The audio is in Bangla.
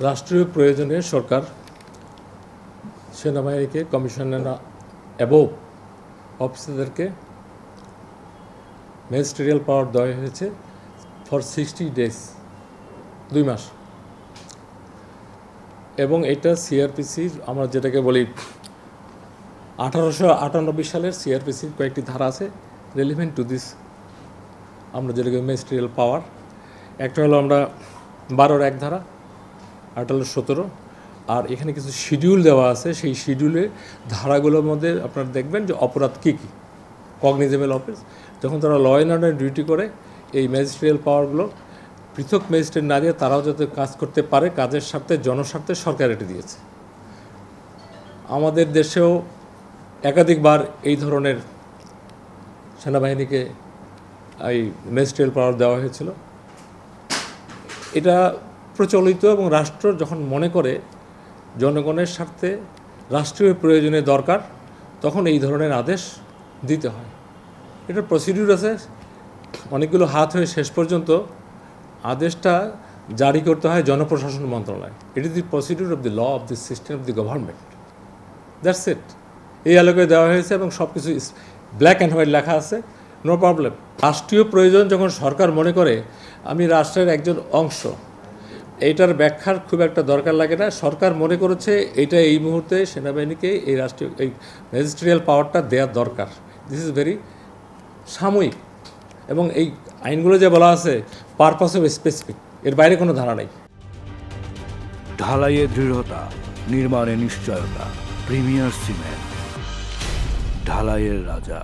রাষ্ট্রীয় প্রয়োজনে সরকার সেনাবাহিনীকে কমিশনার অ্যাবোভ অফিসারদেরকে ম্যাজিস্ট্রিয়াল পাওয়ার দেওয়া হয়েছে ফর 60 ডেজ, 2 মাস। এবং এটা সিআরপিসির আমরা যেটাকে বলি 1898 সালের সিআরপিসির কয়েকটি ধারা আছে রেলিভেন্ট টু দিস, আমরা যেটাকে ম্যাজিস্ট্রিয়াল পাওয়ার। একটা হলো আমরা 12-1 ধারা, আরটা হলো 17, আর এখানে কিছু শিডিউল দেওয়া আছে। সেই শিডিউলের ধারাগুলোর মধ্যে আপনারা দেখবেন যে অপরাধ কী কী। কগনিজেবল অফেন্স, যখন তারা ল অ্যান্ড অর্ডার ডিউটি করে, এই ম্যাজিস্ট্রিয়াল পাওয়ারগুলো পৃথক ম্যাজিস্ট্রেট না দিয়ে তারাও যাতে কাজ করতে পারে, কাজের স্বার্থে জনস্বার্থে সরকার এটি দিয়েছে। আমাদের দেশেও একাধিকবার এই ধরনের সেনাবাহিনীকে এই ম্যাজিস্ট্রিয়াল পাওয়ার দেওয়া হয়েছিল। এটা প্রচলিত, এবং রাষ্ট্র যখন মনে করে জনগণের স্বার্থে রাষ্ট্রীয় প্রয়োজনে দরকার, তখন এই ধরনের আদেশ দিতে হয়। এটার প্রসিডিউর আছে, অনেকগুলো হাত হয়ে শেষ পর্যন্ত আদেশটা জারি করতে হয় জনপ্রশাসন মন্ত্রণালয়। It is the procedure of the law of the system of the government, that's it. এই আলোকে দেওয়া হয়েছে এবং সব কিছু ব্ল্যাক অ্যান্ড হোয়াইট লেখা আছে, নো প্রবলেম। রাষ্ট্রীয় প্রয়োজন যখন সরকার মনে করে আমি রাষ্ট্রের একজন অংশ, এইটার ব্যাখ্যার খুব একটা দরকার লাগে না। সরকার মনে করেছে এটা এই মুহূর্তে সেনাবাহিনীকে এই রাষ্ট্রীয় এই ম্যাজিস্ট্রিয়াল পাওয়ারটা দেওয়ার দরকার। দিস ইজ ভেরি সাময়িক, এবং এই আইনগুলো যে বলা আছে পারপাস অফ স্পেসিফিক, এর বাইরে কোনো ধারা নেই। ঢালাইয়ে দৃঢ়তা, নির্মাণে নিশ্চয়তা, প্রিমিয়ার সিমেন্ট, ঢালাইয়ের রাজা।